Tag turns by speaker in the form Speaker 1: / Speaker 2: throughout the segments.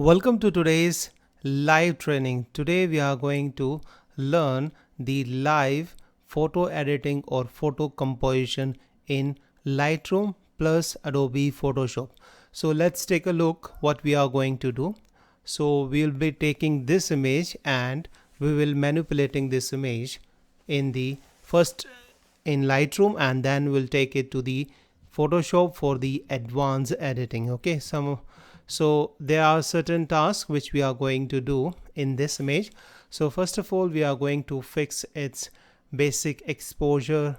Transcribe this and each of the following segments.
Speaker 1: Welcome to today's live training. Today we are going to learn the live photo editing or photo composition in Lightroom plus Adobe Photoshop. So let's take a look what we are going to do. So we'll be taking this image and we will manipulating this image in the first in Lightroom, and then we'll take it to the Photoshop for the advanced editing. Okay, so there are certain tasks which we are going to do in this image. So first of all, we are going to fix its basic exposure,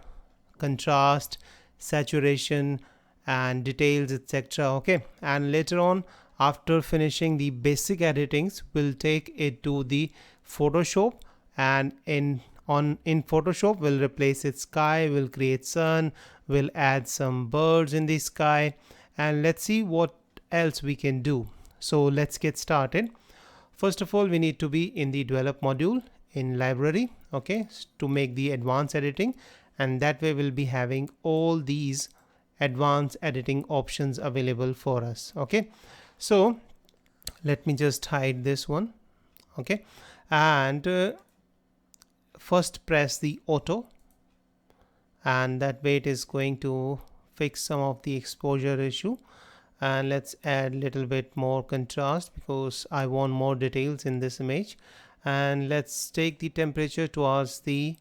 Speaker 1: contrast, saturation and details, etc. Okay, and later on, after finishing the basic editings, we'll take it to the Photoshop, and in Photoshop we'll replace its sky, we'll create sun, we'll add some birds in the sky, and let's see what else we can do. So let's get started. First of all, we need to be in the develop module in library, okay, to make the advanced editing, and that way we'll be having all these advanced editing options available for us. Okay, so let me just hide this one. Okay, and first press the auto, and that way it is going to fix some of the exposure issue. And let's add a little bit more contrast because I want more details in this image. And let's take the temperature towards the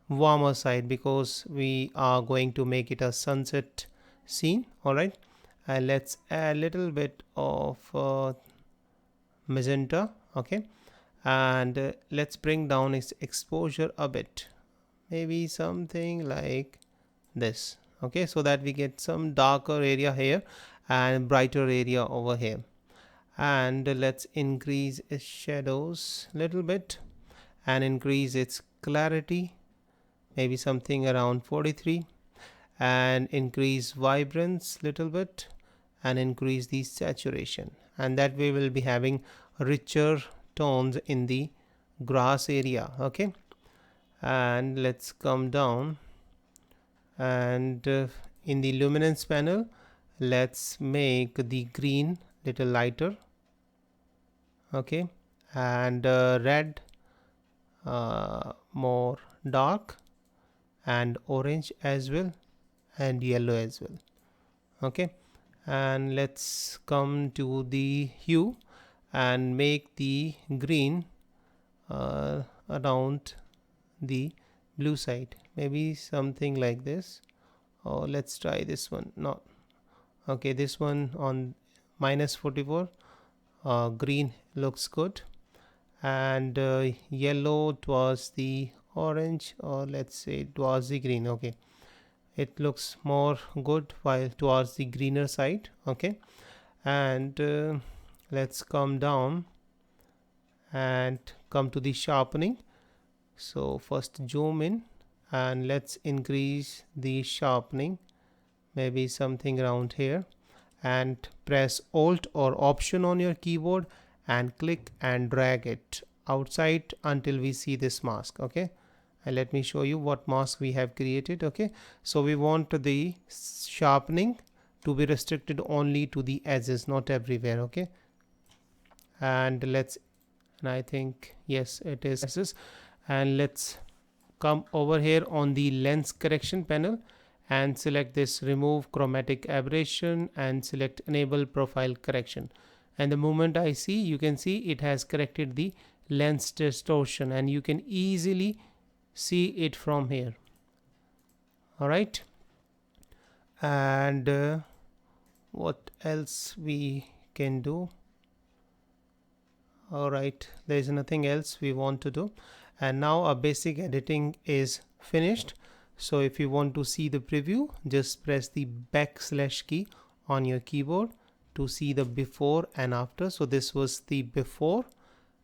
Speaker 1: warmer side because we are going to make it a sunset scene. All right, and let's add a little bit of magenta. Okay, and let's bring down its exposure a bit, maybe something like this. Okay, so that we get some darker area here and brighter area over here. And let's increase its shadows a little bit and increase its clarity, maybe something around 43, and increase vibrance little bit and increase the saturation, and that way we'll be having richer tones in the grass area. Okay, and let's come down, and in the luminance panel let's make the green little lighter. Okay, and red more dark, and orange as well, and yellow as well. Okay, and let's come to the hue and make the green around the blue side, maybe something like this. Or let's try this one. No, okay, this one on -44. Green looks good, and yellow towards the orange, or let's say towards the green. Okay, it looks more good while towards the greener side. Okay, and let's come down and come to the sharpening. So first zoom in and let's increase the sharpening, maybe something around here, and press Alt or Option on your keyboard and click and drag it outside until we see this mask. Okay, and let me show you what mask we have created. Okay, so we want the sharpening to be restricted only to the edges, not everywhere. Okay, and I think yes it is, and let's come over here on the lens correction panel and select this remove chromatic aberration and select enable profile correction. And the moment I see, you can see it has corrected the lens distortion, and you can easily see it from here. All right, and what else we can do? All right, there is nothing else we want to do, and now our basic editing is finished. So if you want to see the preview, just press the backslash key on your keyboard to see the before and after. So this was the before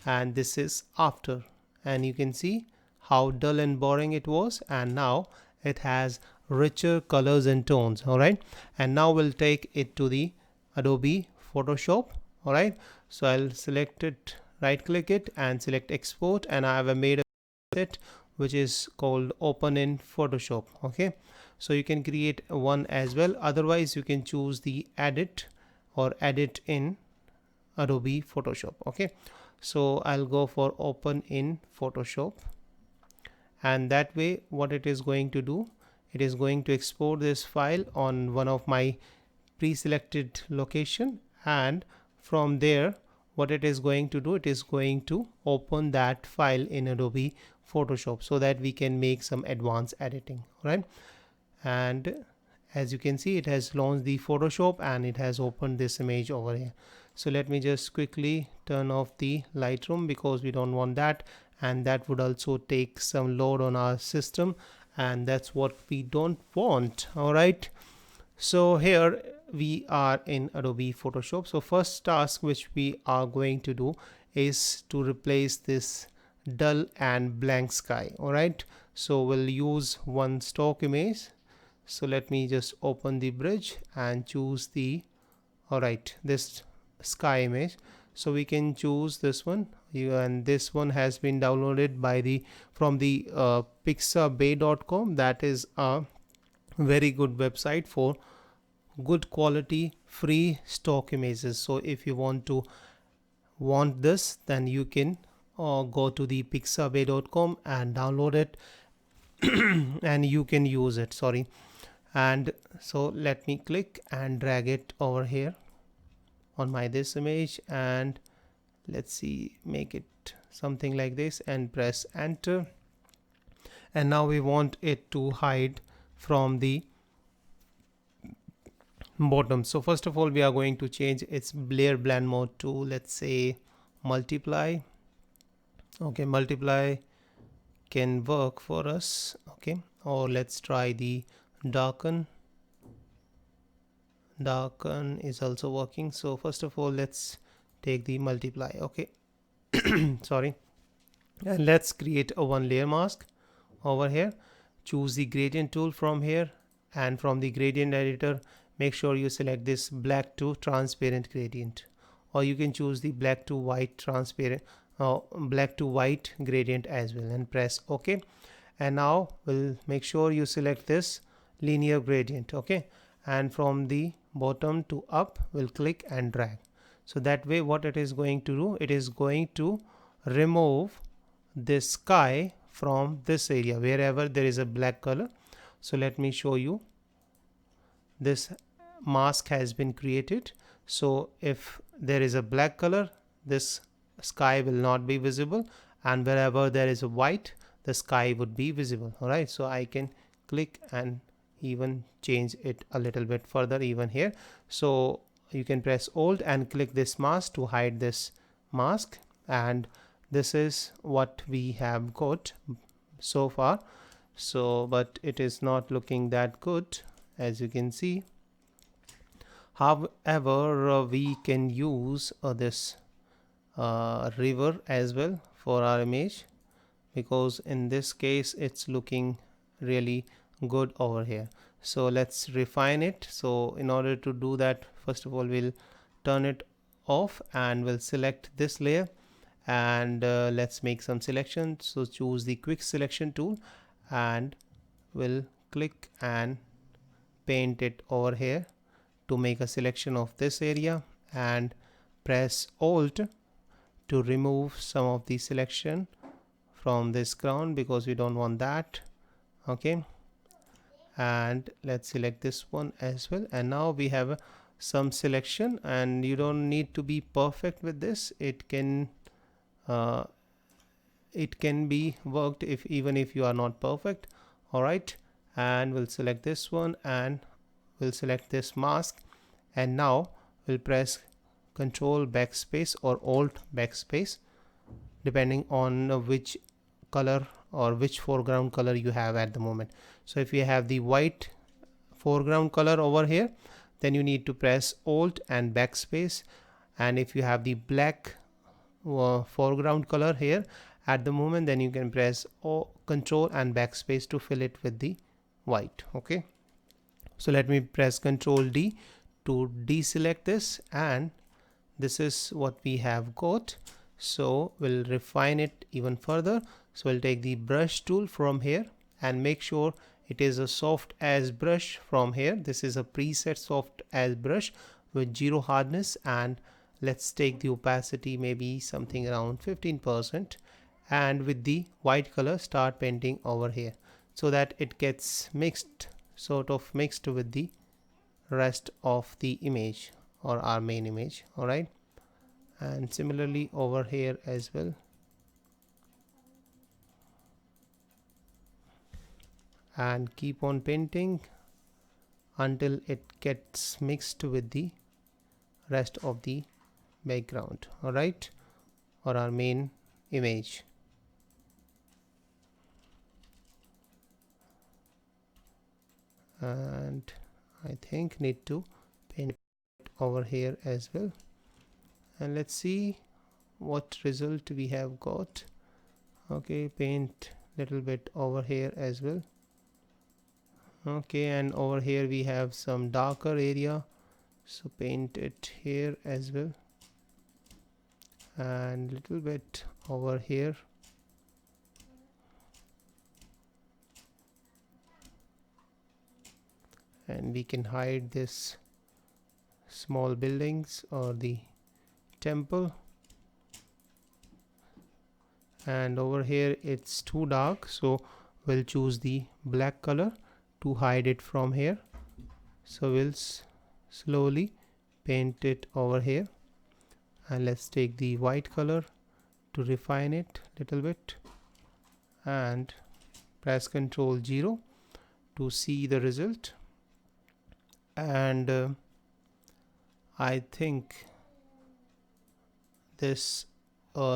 Speaker 1: and this is after, and you can see how dull and boring it was, and now it has richer colors and tones. All right, and now we'll take it to the Adobe Photoshop. All right, so I'll select it, right click it and select export, and I have made a set which is called open in Photoshop. Okay, so you can create one as well, otherwise you can choose the edit or edit in Adobe Photoshop. Okay, so I'll go for open in Photoshop, and that way what it is going to do, it is going to export this file on one of my pre-selected location, and from there what it is going to do, it is going to open that file in Adobe Photoshop so that we can make some advanced editing, right? And as you can see, it has launched the Photoshop and it has opened this image over here. So let me just quickly turn off the Lightroom because we don't want that, and that would also take some load on our system, and that's what we don't want. All right, so here we are in Adobe Photoshop. So first task which we are going to do is to replace this dull and blank sky. All right, so we'll use one stock image. So let me just open the bridge and choose the, all right, this sky image. So we can choose this one, and this one has been downloaded by the from the pixabay.com. that is a very good website for good quality free stock images. So if you want this, then you can go to the pixabay.com and download it and you can use it. Sorry. And so let me click and drag it over here on my this image, and let's see, make it something like this and press enter. And now we want it to hide from the bottom. So first of all, we are going to change its layer blend mode to, let's say, multiply. Okay, multiply can work for us. Okay, or let's try the darken is also working. So first of all, let's take the multiply. Okay, sorry, and let's create a one layer mask over here. Choose the gradient tool from here, and from the gradient editor, make sure you select this black to transparent gradient, or you can choose the black to white transparent black to white gradient as well, and press OK. And now we'll make sure you select this linear gradient. Okay, and from the bottom to up we'll click and drag. So that way what it is going to do, it is going to remove this sky from this area wherever there is a black color. So let me show you, this mask has been created. So if there is a black color, this sky will not be visible, and wherever there is a white, the sky would be visible. All right, so I can click and even change it a little bit further even here. So you can press Alt and click this mask to hide this mask, and this is what we have got so far. So but it is not looking that good, as you can see. However, we can use this river as well for our image, because in this case it's looking really good over here. So let's refine it. So in order to do that, first of all we'll turn it off and we'll select this layer, and let's make some selections. So choose the quick selection tool and we'll click and paint it over here to make a selection of this area, and press Alt to remove some of the selection from this ground because we don't want that. Okay, and let's select this one as well, and now we have some selection, and you don't need to be perfect with this. It can be worked if even if you are not perfect. All right, and we'll select this one and we'll select this mask, and now we'll press Control backspace or Alt backspace depending on which color or which foreground color you have at the moment. So if you have the white foreground color over here, then you need to press Alt and backspace, and if you have the black foreground color here at the moment, then you can press Control and backspace to fill it with the white. Okay, so let me press Control D to deselect this, and this is what we have got. So we'll refine it even further. So we'll take the brush tool from here and make sure it is a soft as brush from here. This is a preset soft as brush with 0 hardness, and let's take the opacity maybe something around 15%, and with the white color start painting over here so that it gets mixed, sort of mixed with the rest of the image or our main image. All right, and similarly over here as well, and keep on painting until it gets mixed with the rest of the background. All right, or our main image. And I think need to paint it over here as well, and let's see what result we have got. Okay, paint little bit over here as well. Okay, and over here we have some darker area, so paint it here as well, and little bit over here. And we can hide this small buildings or the temple. And over here it's too dark, so we'll choose the black color to hide it from here. So we'll slowly paint it over here, and let's take the white color to refine it little bit and press Ctrl 0 to see the result. And I think this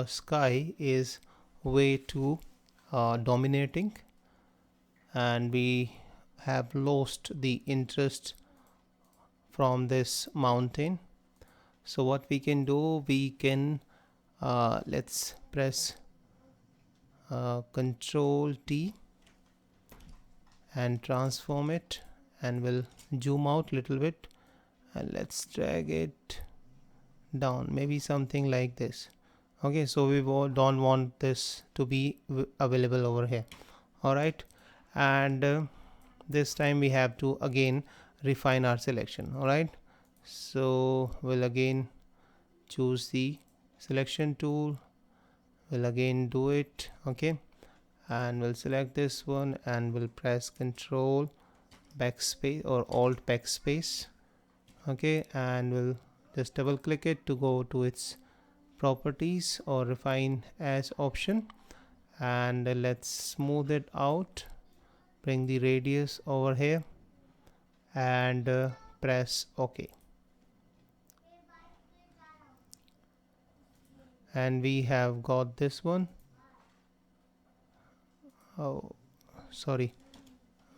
Speaker 1: sky is way too dominating, and we have lost the interest from this mountain. So what we can do, we can let's press Control T and transform it, and we'll zoom out little bit, and let's drag it down, maybe something like this. Okay, so we don't want this to be available over here. All right, and this time we have to again refine our selection. All right, so we'll again choose the selection tool, we'll again do it. Okay, and we'll select this one, and we'll press Control backspace or Alt backspace. Okay, and we'll just double click it to go to its properties or refine as option, and let's smooth it out, bring the radius over here, and press OK. And we have got this one. Oh, sorry,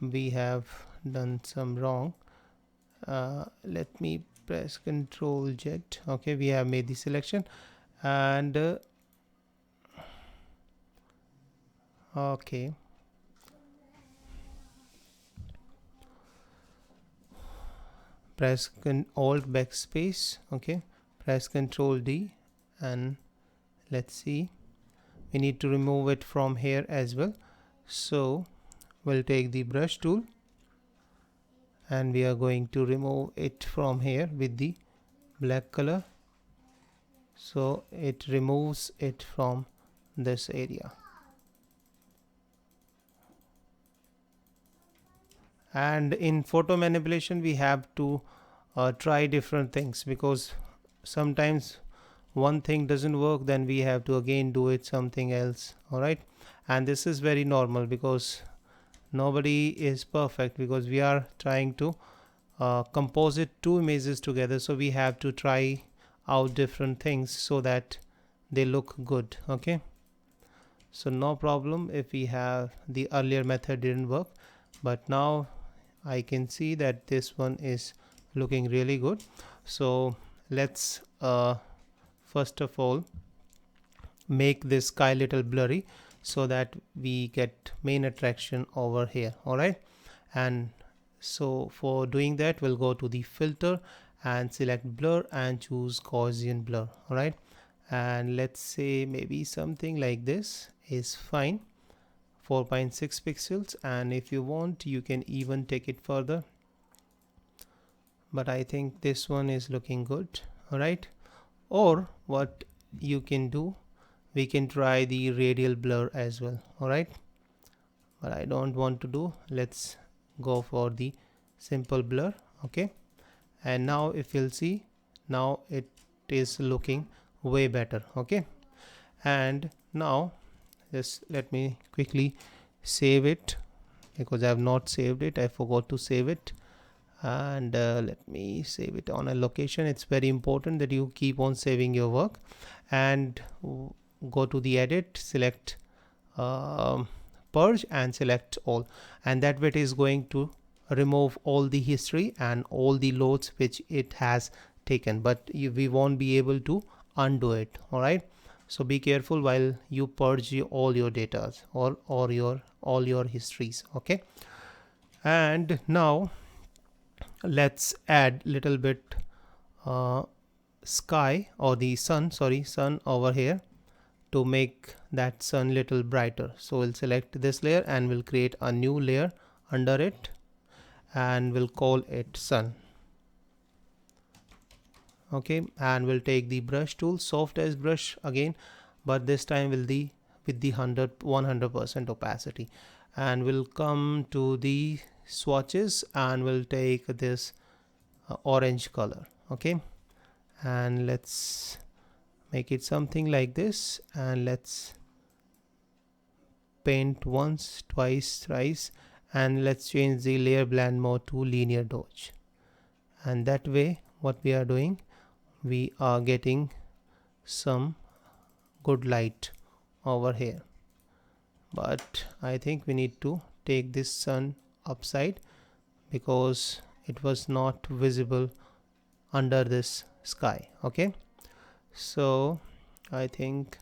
Speaker 1: we have done some wrong. Let me press Control Z. Okay, we have made the selection, and okay, press Alt backspace. Okay, press Control D, and let's see, we need to remove it from here as well. So we'll take the brush tool, and we are going to remove it from here with the black color, so it removes it from this area. And in photo manipulation we have to try different things, because sometimes one thing doesn't work, then we have to again do it something else. All right, and this is very normal, because nobody is perfect, because we are trying to composite two images together, so we have to try out different things so that they look good. Okay, so no problem if we have the earlier method didn't work, but now I can see that this one is looking really good. So let's first of all make this sky little blurry so that we get main attraction over here. All right, and so for doing that we'll go to the filter and select blur and choose Gaussian blur. All right, and let's say maybe something like this is fine, 4.6 pixels, and if you want you can even take it further, but I think this one is looking good. All right, Or what you can do, we can try the radial blur as well. Alright, but I don't want to do, let's go for the simple blur. Okay, and now if you'll see, now it is looking way better. Okay, and now just let me quickly save it, because I have not saved it, I forgot to save it. And let me save it on a location. It's very important that you keep on saving your work. And go to the edit, select purge and select all, and that way it is going to remove all the history and all the loads which it has taken, but we won't be able to undo it. All right, so be careful while you purge all your data or your all your histories. Okay, and now let's add little bit sky or the sun over here to make that sun little brighter. So we'll select this layer and we'll create a new layer under it, and we'll call it sun. Okay, and we'll take the brush tool, soft as brush again, but this time with the 100% opacity, and we'll come to the swatches and we'll take this orange color. Okay, and let's make it something like this, and let's paint once, twice, thrice, and let's change the layer blend mode to linear dodge. And that way what we are doing, we are getting some good light over here. But I think we need to take this sun upside, because it was not visible under this sky. Okay, so I think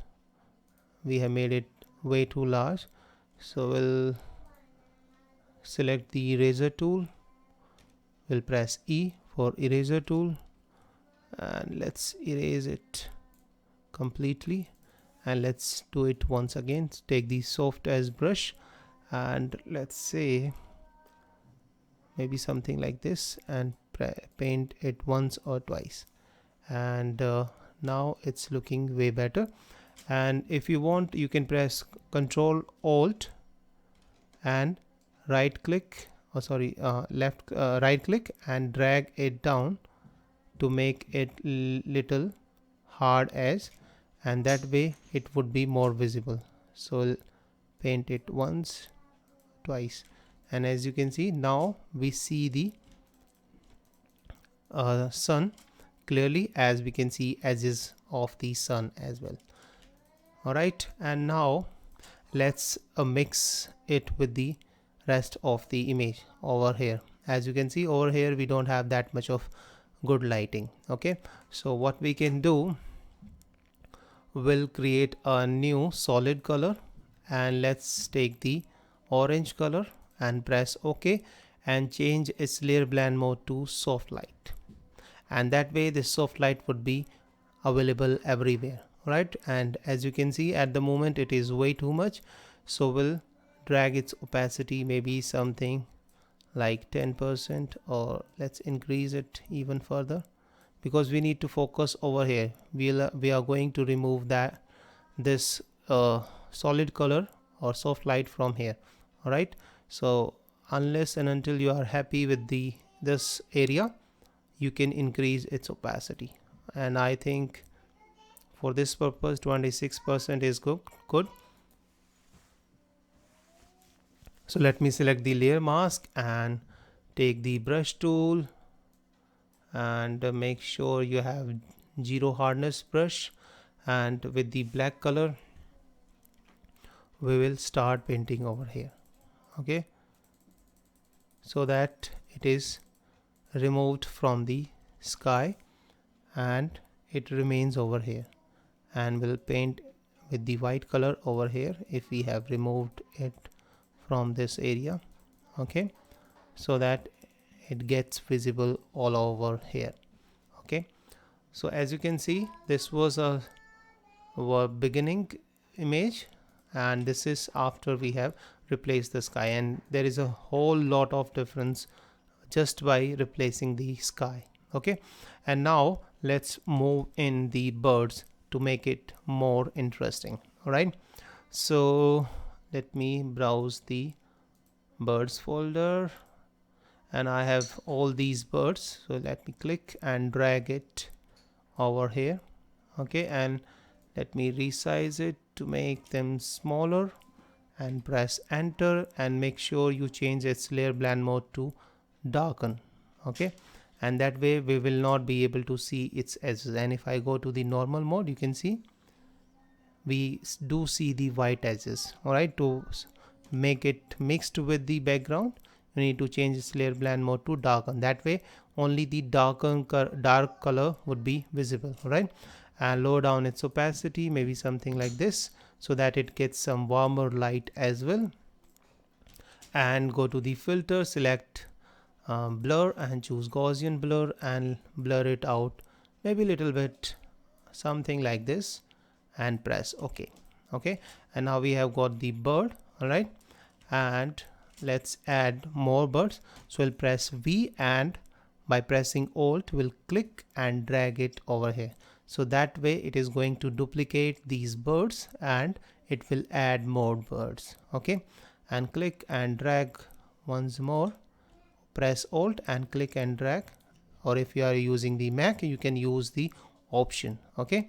Speaker 1: we have made it way too large, so we'll select the eraser tool, we'll press E for eraser tool, and let's erase it completely. And let's do it once again, take the soft as brush, and let's say maybe something like this, and paint it once or twice. And now it's looking way better. And if you want, you can press Ctrl Alt and right click, right click and drag it down to make it little hard as, and that way it would be more visible. So we'll paint it once, twice, and as you can see, now we see the sun clearly, as we can see edges of the sun as well. Alright, and now let's mix it with the rest of the image over here. As you can see over here, we don't have that much of good lighting. Okay, so what we can do, we'll create a new solid color, and let's take the orange color and press OK, and change its layer blend mode to soft light, and that way this soft light would be available everywhere. Right, and as you can see at the moment it is way too much, so we'll drag its opacity maybe something like 10%, or let's increase it even further, because we need to focus over here. We are going to remove this solid color or soft light from here. All right, so unless and until you are happy with this area, you can increase its opacity, and I think for this purpose 26% is good. So let me select the layer mask and take the brush tool, and make sure you have 0 hardness brush, and with the black color we will start painting over here. Okay, so that it is removed from the sky and it remains over here, and we'll paint with the white color over here if we have removed it from this area. Okay, so that it gets visible all over here. Okay, so as you can see, this was our beginning image, and this is after we have replaced the sky, and there is a whole lot of difference just by replacing the sky. Okay, and now let's move in the birds to make it more interesting. All right, so let me browse the birds folder, and I have all these birds, so let me click and drag it over here. Okay, and let me resize it to make them smaller and press enter, and make sure you change its layer blend mode to darken. Okay, and that way we will not be able to see its edges. And if I go to the normal mode, you can see we do see the white edges. All right, to make it mixed with the background, you need to change its layer blend mode to darken. That way only the dark color would be visible. All right, and lower down its opacity, maybe something like this, so that it gets some warmer light as well. And go to the filter, select blur, and choose Gaussian blur, and blur it out maybe a little bit, something like this, and press OK. Okay, and now we have got the bird. All right, and let's add more birds. So we'll press V, and by pressing Alt we'll click and drag it over here. So that way it is going to duplicate these birds and it will add more birds. Okay, and click and drag once more, press Alt and click and drag, or if you are using the Mac, you can use the option. Okay,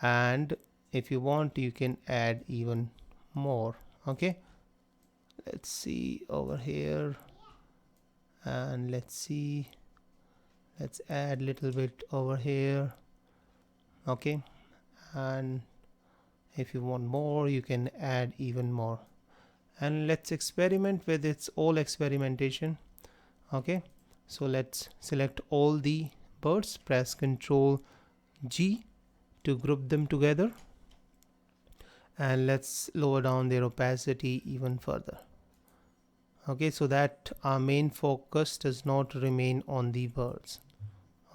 Speaker 1: and if you want, you can add even more. Okay, let's see over here, and let's add little bit over here. Okay, and if you want more, you can add even more, and let's experiment with its all experimentation. Okay, so let's select all the birds, press Ctrl G to group them together, and let's lower down their opacity even further. Okay, so that our main focus does not remain on the birds.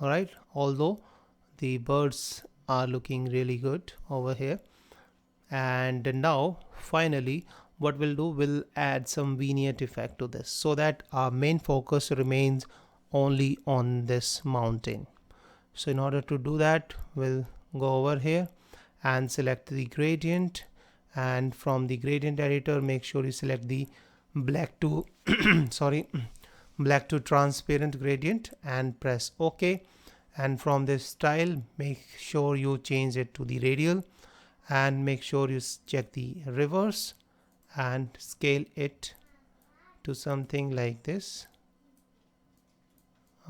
Speaker 1: All right, although the birds are looking really good over here. And now finally what we'll do, we'll add some vignette effect to this, so that our main focus remains only on this mountain. So in order to do that, we'll go over here and select the gradient, and from the gradient editor, make sure you select the black to black to transparent gradient and press OK. And from this style, make sure you change it to the radial, and make sure you check the reverse and scale it to something like this.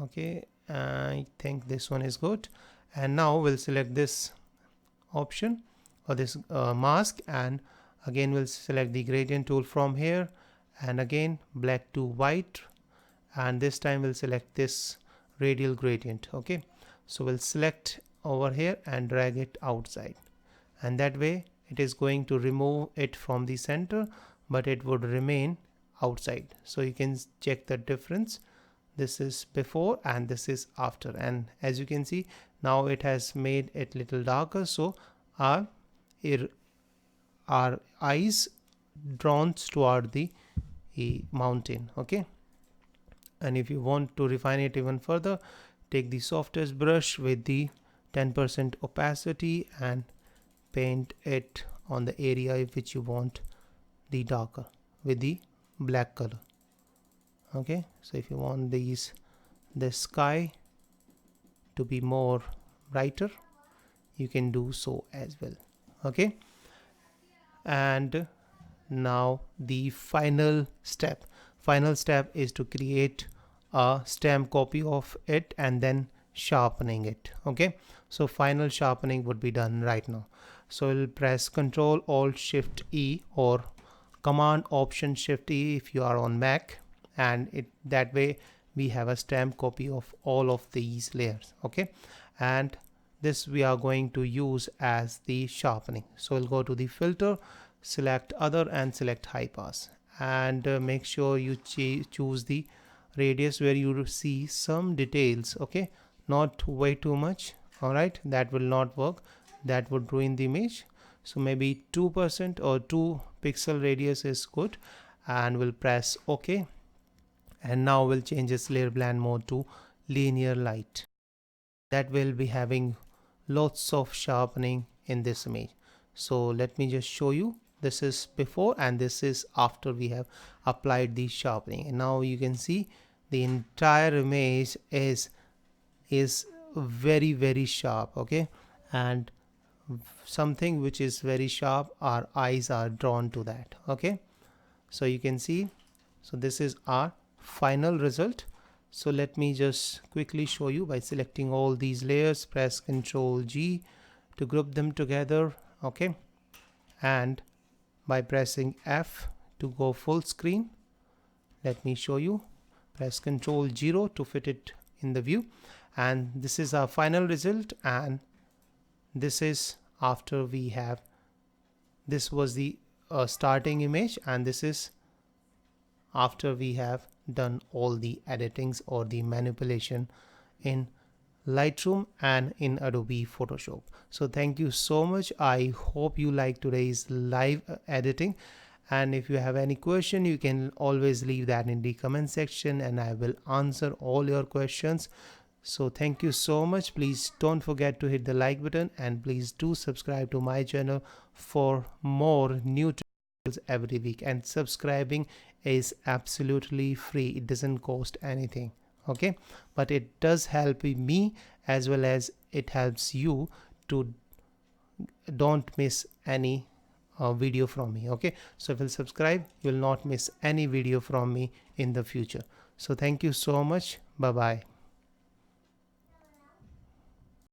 Speaker 1: Okay, I think this one is good. And now we'll select this option, or this mask, and again we'll select the gradient tool from here, and again black to white, and this time we'll select this radial gradient. Okay, so we'll select over here and drag it outside, and that way it is going to remove it from the center, but it would remain outside. So you can check the difference. This is before and this is after, and as you can see, now it has made it little darker, so our eyes drawn toward the mountain. Okay, and if you want to refine it even further, take the softest brush with the 10% opacity and paint it on the area which you want the darker with the black color. Okay, so if you want the sky to be more brighter, you can do so as well. Okay, and now the final step is to create a stamp copy of it and then sharpening it. Okay, so final sharpening would be done right now. So we'll press Ctrl Alt Shift E, or Command Option Shift E if you are on Mac, and that way we have a stamp copy of all of these layers. Okay, and this we are going to use as the sharpening. So we'll go to the filter, select other, and select high pass, and make sure you choose the radius where you see some details. Okay, not way too much. All right, that will not work, that would ruin the image. So maybe 2% or 2 pixel radius is good, and we'll press OK. And now we'll change its layer blend mode to linear light. that will be having lots of sharpening in this image. So let me just show you. This is before and this is after we have applied the sharpening, and now you can see the entire image is very sharp. Okay, and something which is very sharp, our eyes are drawn to that. Okay, so you can see, so this is our final result. So let me just quickly show you by selecting all these layers, press Ctrl G to group them together. Okay, and by pressing F to go full screen, let me show you, press Ctrl 0 to fit it in the view, and this is our final result. And this is after we have, this was the starting image, and this is after we have done all the editings or the manipulation in Lightroom and in Adobe Photoshop. So thank you so much. I hope you like today's live editing, and if you have any question, you can always leave that in the comment section and I will answer all your questions. So thank you so much. Please don't forget to hit the like button, and please do subscribe to my channel for more new tutorials every week. And subscribing is absolutely free, it doesn't cost anything. Okay, but it does help me as well as it helps you to don't miss any video from me. Okay, so if you subscribe, you will not miss any video from me in the future. So thank you so much. Bye bye.